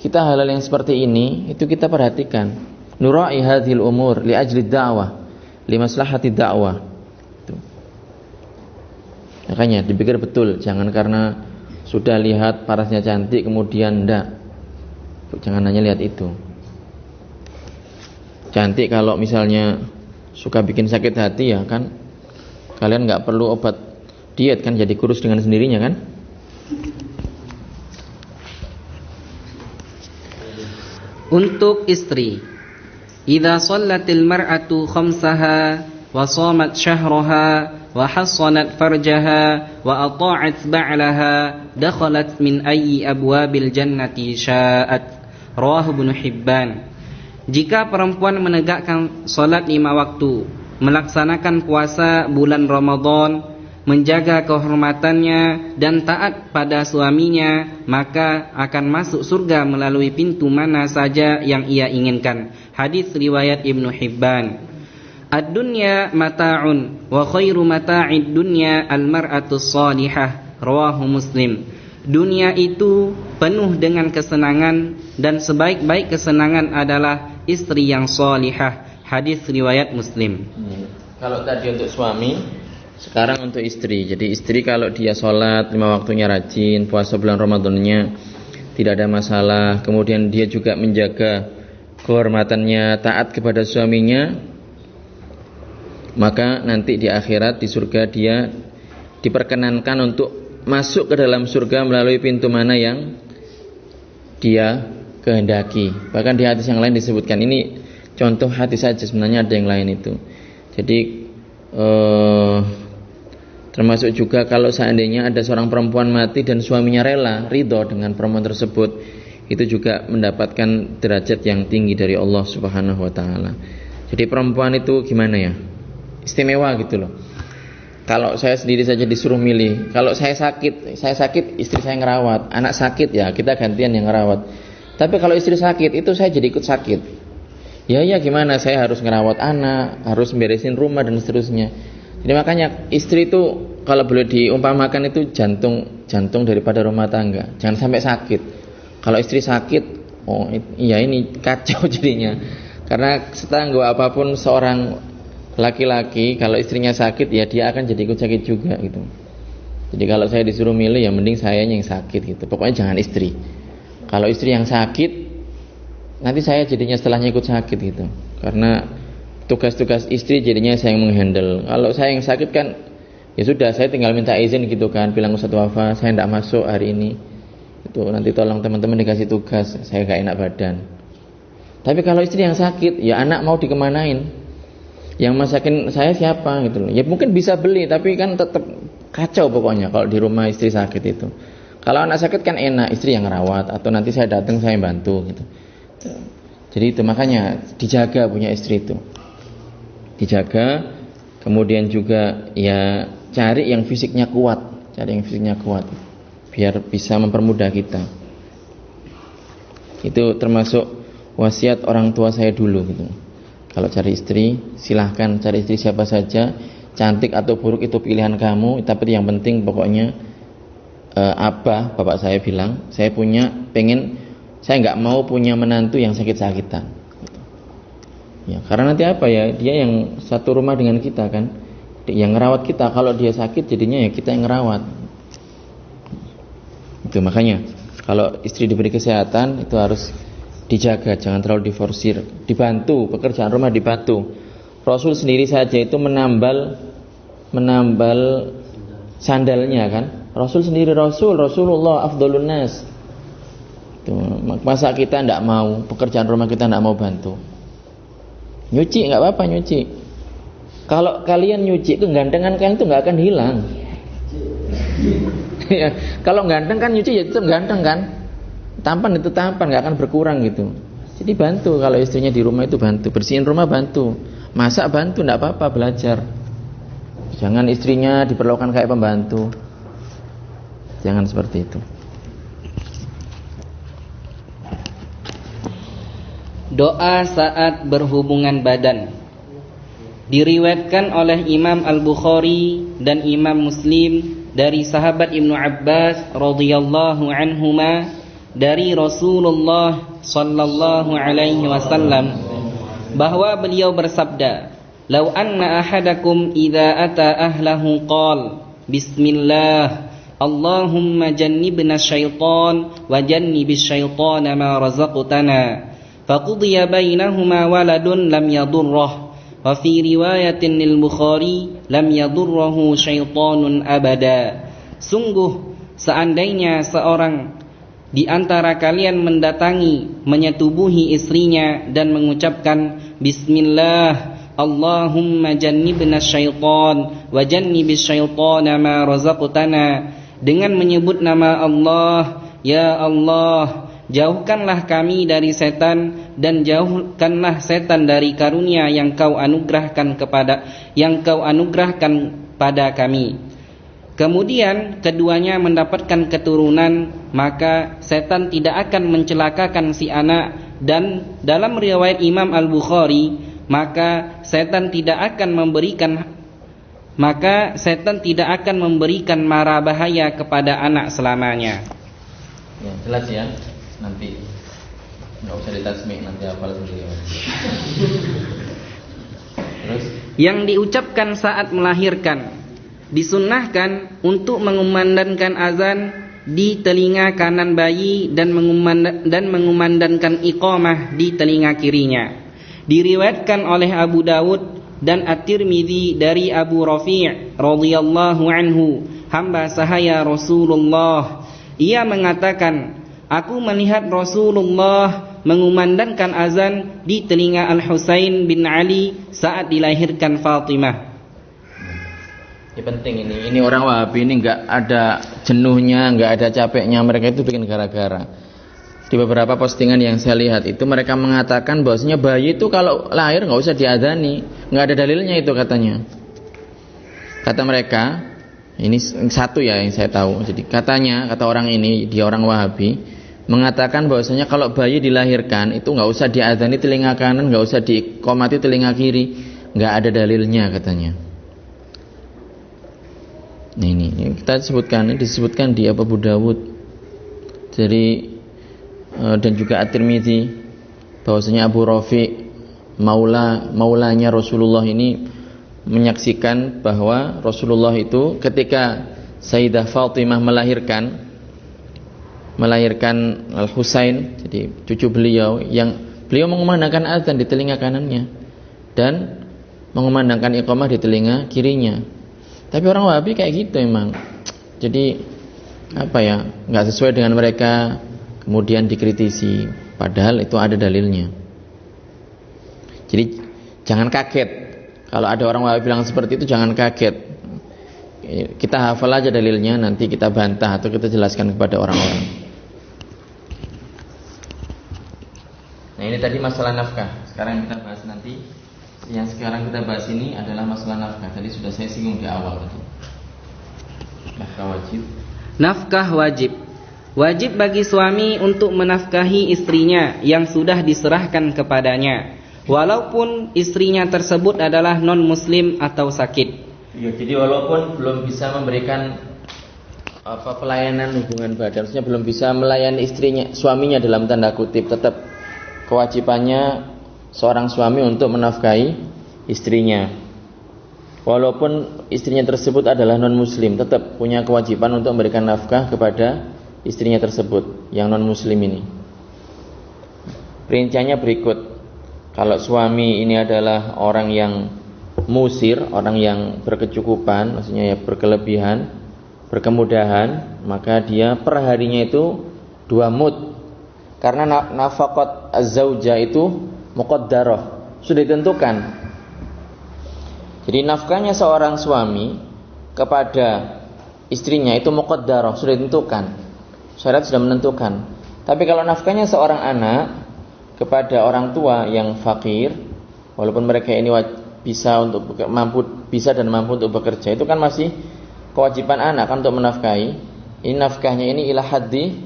kita hal-hal yang seperti ini itu kita perhatikan. Nura'i hadhil umur li ajli da'wah, li maslahati da'wah. Makanya dipikir betul, jangan karena sudah lihat parasnya cantik kemudian ndak. Jangan hanya lihat itu. Cantik kalau misalnya suka bikin sakit hati ya kan, kalian nggak perlu obat diet kan jadi kurus dengan sendirinya kan? Untuk istri, idza shallatil mar'atu khamsaha wa shamat syahraha wa hassanat farjaha wa ata'at ba'laha dakhalat min ayyi abwabil jannati sya'at. Rawahu Ibnu Hibban. Jika perempuan menegakkan salat 5 waktu, melaksanakan puasa bulan Ramadan, menjaga kehormatannya dan taat pada suaminya, maka akan masuk surga melalui pintu mana saja yang ia inginkan. Hadis riwayat Ibnu Hibban. Ad-dunya mata'un wa khairu mata'id dunya al-mar'atus salihah. Rawahu Muslim. Dunia itu penuh dengan kesenangan dan sebaik-baik kesenangan adalah istri yang salihah. Hadis riwayat Muslim. Kalau tadi untuk suami, sekarang untuk istri. Jadi istri kalau dia sholat 5 waktunya rajin, puasa bulan Ramadannya tidak ada masalah, kemudian dia juga menjaga kehormatannya, taat kepada suaminya, maka nanti di akhirat di surga dia diperkenankan untuk masuk ke dalam surga melalui pintu mana yang dia kehendaki. Bahkan di hadis yang lain disebutkan, ini contoh hadis saja, sebenarnya ada yang lain itu. Jadi termasuk juga kalau seandainya ada seorang perempuan mati dan suaminya rela, ridho dengan perempuan tersebut, itu juga mendapatkan derajat yang tinggi dari Allah Subhanahu wa taala. Jadi perempuan itu gimana ya? Istimewa gitu loh. Kalau saya sendiri saja disuruh milih, kalau saya sakit istri saya ngerawat, anak sakit ya kita gantian yang ngerawat. Tapi kalau istri sakit itu saya jadi ikut sakit. Ya gimana, saya harus ngerawat anak, harus beresin rumah dan seterusnya. Jadi makanya istri itu kalau boleh diumpamakan itu jantung daripada rumah tangga. Jangan sampai sakit. Kalau istri sakit, ini kacau jadinya. Karena setangguh apapun seorang laki-laki, kalau istrinya sakit ya dia akan jadi ikut sakit juga gitu. Jadi kalau saya disuruh milih ya mending saya yang sakit gitu. Pokoknya jangan istri. Kalau istri yang sakit, nanti saya jadinya setelahnya ikut sakit gitu. Karena tugas-tugas istri jadinya saya yang menghandle. Kalau saya yang sakit kan ya sudah, saya tinggal minta izin gitu kan, bilang Ustaz Wafa saya tidak masuk hari ini. Itu nanti tolong teman-teman dikasih tugas, saya gak enak badan. Tapi kalau istri yang sakit, ya anak mau dikemanain? Yang masakin saya siapa gitu loh. Ya mungkin bisa beli, tapi kan tetap kacau pokoknya kalau di rumah istri sakit itu. Kalau anak sakit kan enak, istri yang ngerawat, atau nanti saya datang saya bantu gitu. Jadi itu makanya dijaga punya istri itu. Dijaga, kemudian juga ya cari yang fisiknya kuat, biar bisa mempermudah kita. Itu termasuk wasiat orang tua saya dulu gitu. Kalau cari istri, silahkan cari istri siapa saja, cantik atau buruk itu pilihan kamu, tapi yang penting pokoknya bapak saya bilang, saya nggak mau punya menantu yang sakit-sakitan. Ya, karena nanti dia yang satu rumah dengan kita kan, yang ngerawat kita. Kalau dia sakit jadinya ya kita yang ngerawat. Itu makanya kalau istri diberi kesehatan itu harus dijaga, jangan terlalu diforsir, dibantu pekerjaan rumah, dibantu. Rasul sendiri saja itu menambal sandalnya kan. Rasulullah afdhalun nas. Masa kita tidak mau pekerjaan rumah, kita tidak mau bantu? Nyuci nggak apa-apa nyuci. Kalau kalian nyuci, kegantengan kalian itu nggak akan hilang. Ya, kalau ganteng kan nyuci ya tetap ganteng kan. Tampan itu tampan, nggak akan berkurang gitu. Jadi bantu, kalau istrinya di rumah itu bantu, bersihin rumah bantu, masak bantu, nggak apa-apa, belajar. Jangan istrinya diperlakukan kayak pembantu. Jangan seperti itu. Doa saat berhubungan badan. Diriwayatkan oleh Imam Al-Bukhari dan Imam Muslim dari sahabat Ibnu Abbas radhiyallahu anhuma, dari Rasulullah sallallahu alaihi wasallam bahwa beliau bersabda, "Lau anna ahadakum idza ata ahlahu qala bismillah Allahumma jannibna syaitan wa jannibis syaitana ma razaqtana faqudiya bainahuma waladun lam yadurrah wa fi riwayatin lil Bukhari lam yadurruhu syaitanun abada." Sungguh seandainya seorang di antara kalian mendatangi, menyetubuhi istrinya dan mengucapkan bismillah Allahumma jannibna syaitan wa jannibis syaitana ma razaqtana, dengan menyebut nama Allah, ya Allah, jauhkanlah kami dari setan dan jauhkanlah setan dari karunia yang kau anugerahkan pada kami. Kemudian keduanya mendapatkan keturunan, maka setan tidak akan mencelakakan si anak. Dan dalam riwayat Imam Al-Bukhari, maka setan tidak akan memberikan mara bahaya kepada anak selamanya. Ya, jelas ya. Nanti nggak usah ditasmi, nanti hafal sendiri. Terus yang diucapkan saat melahirkan, disunnahkan untuk mengumandangkan azan di telinga kanan bayi dan mengumandangkan iqamah di telinga kirinya. Diriwayatkan oleh Abu Dawud dan At-Tirmidzi dari Abu Rafi' radhiyallahu anhu, hamba sahaya Rasulullah, ia mengatakan, Aku melihat Rasulullah mengumandangkan azan di telinga Al-Husain bin Ali saat dilahirkan Fatimah. Ini penting ini. Ini orang Wahabi ini nggak ada jenuhnya, nggak ada capeknya. Mereka itu bikin gara-gara. Di beberapa postingan yang saya lihat itu mereka mengatakan bahwasanya bayi itu kalau lahir nggak usah diadzani, nggak ada dalilnya itu katanya. Kata mereka, ini satu ya yang saya tahu. Jadi kata orang ini, dia orang Wahabi, mengatakan bahwasanya kalau bayi dilahirkan itu nggak usah diadzani telinga kanan, nggak usah diqomati telinga kiri, nggak ada dalilnya katanya. Nah ini kita disebutkan di Abu Dawud, jadi dan juga At-Tirmidzi, bahwasanya Abu Rafi maulanya Rasulullah ini menyaksikan bahwa Rasulullah itu ketika Sayyidah Fatimah melahirkan Al-Husain, jadi cucu beliau, yang beliau mengumandangkan azan di telinga kanannya dan mengumandangkan iqamah di telinga kirinya. Tapi orang Wahabi kayak gitu emang. Jadi apa ya, nggak sesuai dengan mereka, kemudian dikritisi, padahal itu ada dalilnya. Jadi jangan kaget kalau ada orang Wahabi bilang seperti itu, jangan kaget. Kita hafal aja dalilnya, nanti kita bantah atau kita jelaskan kepada orang-orang. Nah ini tadi masalah nafkah. Sekarang kita bahas nanti. Yang sekarang kita bahas ini adalah masalah nafkah. Tadi sudah saya singgung di awal tadi. Nafkah wajib. Nafkah wajib. Wajib bagi suami untuk menafkahi istrinya yang sudah diserahkan kepadanya, walaupun istrinya tersebut adalah non-muslim atau sakit. Ya, jadi walaupun belum bisa memberikan pelayanan hubungan badan, maksudnya belum bisa melayani suaminya dalam tanda kutip, tetap kewajibannya seorang suami untuk menafkahi istrinya. Walaupun istrinya tersebut adalah non-muslim, tetap punya kewajiban untuk memberikan nafkah kepada istrinya tersebut yang non-muslim ini. Perinciannya berikut. Kalau suami ini adalah orang yang musir, orang yang berkecukupan, maksudnya ya berkelebihan, berkemudahan, maka dia per harinya itu 2 mud. Karena nafaqat az-zaujah itu muqaddarah, sudah ditentukan. Jadi nafkahnya seorang suami kepada istrinya itu muqaddarah, sudah ditentukan. Syariat sudah menentukan. Tapi kalau nafkahnya seorang anak kepada orang tua yang fakir, walaupun mereka ini bisa dan mampu untuk bekerja, itu kan masih kewajiban anak kan untuk menafkahi. Ini nafkahnya ini ila hadis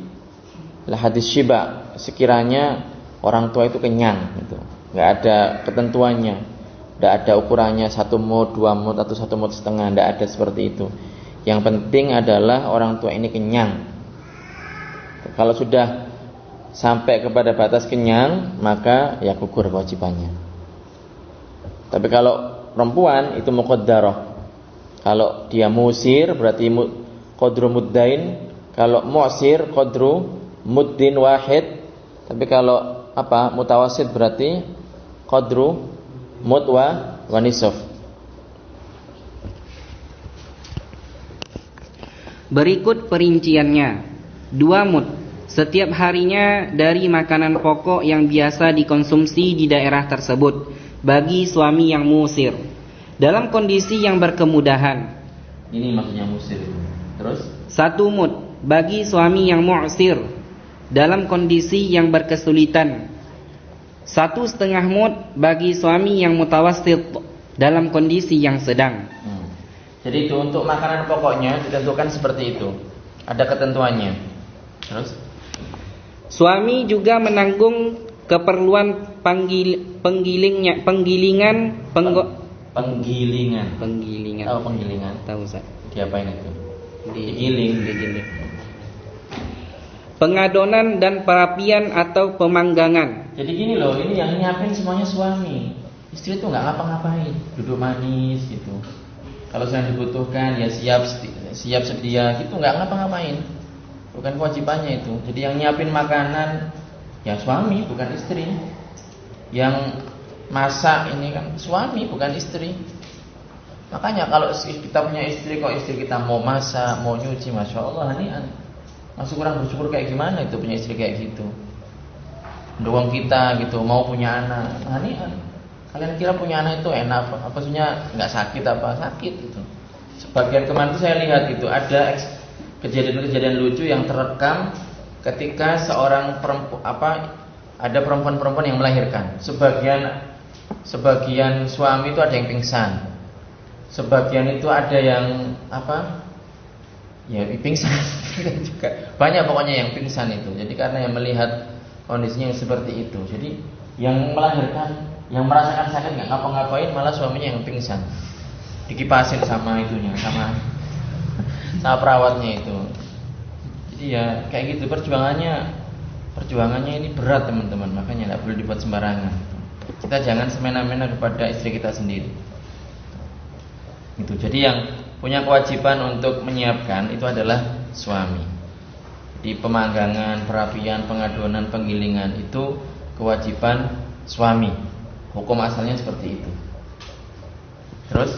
syiba, sekiranya orang tua itu kenyang gitu. Enggak ada ketentuannya. Enggak ada ukurannya 1 mud, 2 mud atau 1 mud setengah, enggak ada seperti itu. Yang penting adalah orang tua ini kenyang. Kalau sudah sampai kepada batas kenyang, maka ya gugur kewajibannya. Tapi kalau perempuan itu muqaddarah. Kalau dia musir berarti qadru muddain, kalau mu'sir qadru muddin wahid. Tapi kalau mutawasid berarti qadru mud wa nisf. Berikut perinciannya. 2 mud setiap harinya dari makanan pokok yang biasa dikonsumsi di daerah tersebut bagi suami yang musir dalam kondisi yang berkemudahan. Ini maksudnya musir. Terus 1 mud bagi suami yang mu'sir dalam kondisi yang berkesulitan. 1,5 mud bagi suami yang mutawassit dalam kondisi yang sedang. Jadi itu untuk makanan pokoknya ditentukan seperti itu. Ada ketentuannya. Terus suami juga menanggung keperluan penggilingan. Tahu penggilingan? Tahu Ustaz. Diapain itu? Digiling. Pengadonan dan perapian atau pemanggangan. Jadi gini loh, ini yang nyiapin semuanya suami. Istri itu nggak ngapa-ngapain, duduk manis gitu. Kalau sedang dibutuhkan ya siap sedia gitu, nggak ngapa-ngapain. Bukan kewajibannya itu. Jadi yang nyiapin makanan ya suami, bukan istri. Yang masak ini kan suami, bukan istri. Makanya kalau kita punya istri, kok istri kita mau masak, mau nyuci, masya Allah, hanian. Masih kurang bersyukur kayak gimana itu punya istri kayak gitu. Doang kita gitu mau punya anak. Nah, ini kalian kira punya anak itu enak apa? Maksudnya nggak sakit apa? Sakit itu. Sebagian kemarin itu saya lihat gitu ada kejadian-kejadian lucu yang terekam ketika seorang ada perempuan-perempuan yang melahirkan. Sebagian suami itu ada yang pingsan. Sebagian itu ada yang ya pingsan juga. Banyak pokoknya yang pingsan itu. Jadi karena yang melihat kondisinya seperti itu. Jadi yang melahirkan, yang merasakan sakit nggak ngapa-ngapain, malah suaminya yang pingsan. Dikipasin sama itunya, sama perawatnya itu. Jadi ya kayak gitu perjuangannya ini berat teman-teman. Makanya nggak boleh dibuat sembarangan. Kita jangan semena-mena kepada istri kita sendiri. Itu. Jadi yang punya kewajiban untuk menyiapkan itu adalah suami. Di pemanggangan, perapian, pengaduan, penggilingan itu kewajiban suami. Hukum asalnya seperti itu. Terus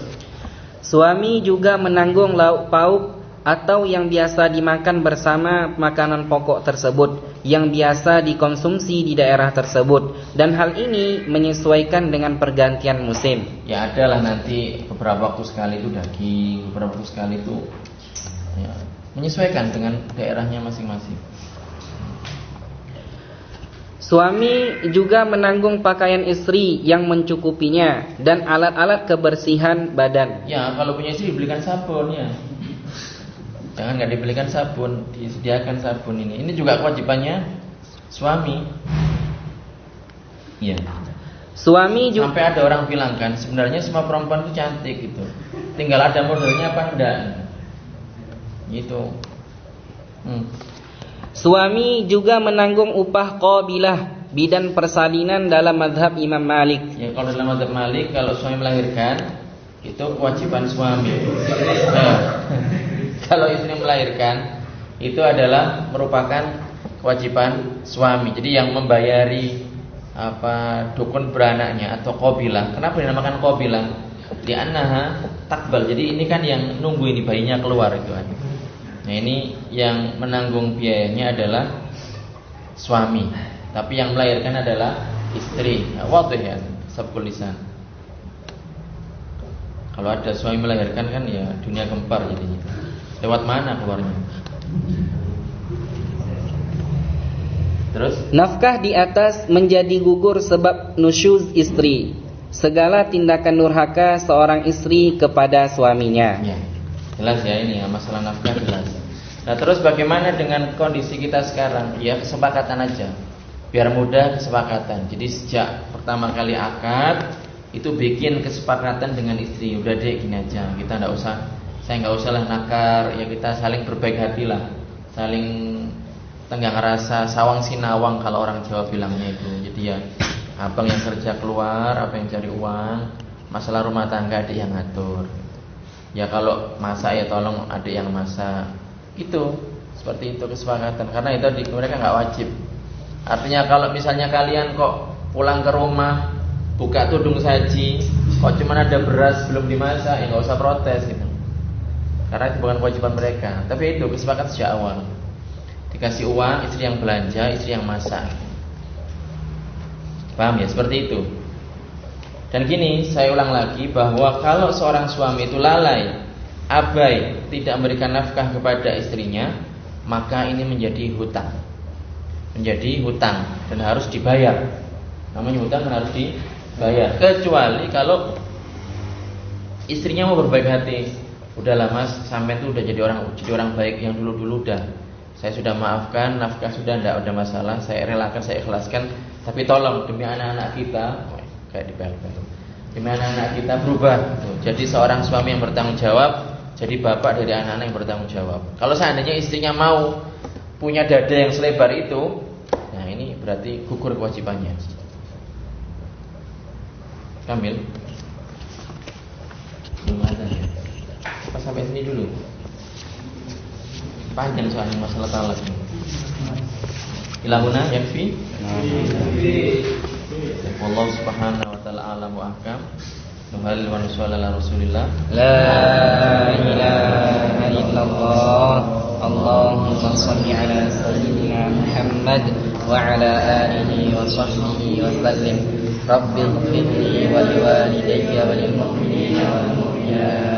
suami juga menanggung lauk pauk atau yang biasa dimakan bersama makanan pokok tersebut yang biasa dikonsumsi di daerah tersebut, dan hal ini menyesuaikan dengan pergantian musim. Ya adalah nanti beberapa waktu sekali itu daging, beberapa waktu sekali itu ya, menyesuaikan dengan daerahnya masing-masing. Suami juga menanggung pakaian istri yang mencukupinya dan alat-alat kebersihan badan. Ya kalau punya istri dibelikan sabun ya. Jangan nggak dibelikan sabun, disediakan sabun ini. Ini juga kewajibannya suami. Iya. Suami juga sampai ada orang bilang kan, sebenarnya semua perempuan itu cantik gitu. Tinggal ada modelnya apa enggak. Gitu. Suami juga menanggung upah qabilah, bidan persalinan dalam mazhab Imam Malik. Ya kalau dalam mazhab Malik, kalau suami melahirkan itu kewajiban suami. Kalau istri melahirkan itu adalah merupakan kewajiban suami. Jadi yang membayari dukun beranaknya atau qabilah. Kenapa dinamakan qabilah? Li'annaha takbal. Jadi ini kan yang nunggu ini bayinya keluar itu kan. Nah ini yang menanggung biayanya adalah suami. Tapi yang melahirkan adalah istri. Wadih ya, sabqul lisan. Kalau ada suami melahirkan kan ya dunia gempar jadinya. Lewat mana keluarnya? Terus nafkah di atas menjadi gugur sebab nusyuz istri. Segala tindakan nurhaka seorang istri kepada suaminya. Ya, jelas ya ini ya, masalah nafkah jelas. Nah terus bagaimana dengan kondisi kita sekarang? Ya kesepakatan aja, biar mudah kesepakatan. Jadi sejak pertama kali akad itu bikin kesepakatan dengan istri. Udah deh gini aja, kita nggak usah, saya nggak usah lah nakar. Ya kita saling berbaik hati lah, saling tenggang rasa, sawang sinawang kalau orang Jawa bilangnya itu. Jadi ya abang yang kerja keluar, apa yang cari uang, masalah rumah tangga adik yang ngatur. Ya kalau masak ya tolong adik yang masak. Itu seperti itu kesepakatan. Karena itu mereka nggak wajib. Artinya kalau misalnya kalian kok pulang ke rumah buka tudung saji, kok cuma ada beras belum dimasak, ya nggak usah protes gitu. Karena itu bukan kewajiban mereka. Tapi itu kesepakatan sejak awal. Dikasih uang, istri yang belanja, istri yang masak. Paham ya? Seperti itu. Dan gini, saya ulang lagi bahwa kalau seorang suami itu lalai, abai, tidak memberikan nafkah kepada istrinya, maka ini menjadi hutang. Menjadi hutang dan harus dibayar. Namanya hutang dan harus dibayar. Kecuali kalau istrinya mau berbaik hati. Udahlah mas, sampai itu udah jadi orang baik yang dulu-dulu udah. Saya sudah maafkan, nafkah sudah tidak ada masalah, saya relakan, saya ikhlaskan. Tapi tolong demi anak-anak kita, kayak dipel-pel, demi anak-anak kita berubah. Jadi seorang suami yang bertanggung jawab, jadi bapak dari anak-anak yang bertanggung jawab. Kalau seandainya istrinya mau punya dada yang selebar itu, nah ini berarti gugur kewajibannya. Kamil, gimana ya? Apa sampai sini dulu? Panjang soalnya masalah talak ini. Ilahuna yakfi. Allah subhanahu wa ta'ala alam wa ahkam. Nuhalil wa nusalli ala rasulillah. La ilaha illallah Allahumma shalli ala sayyidina Muhammad wa ala alihi wa sahbihi wa sallim. Rabbil ighfirli wa liwalidayya wa lil mu'minina wal mu'minat.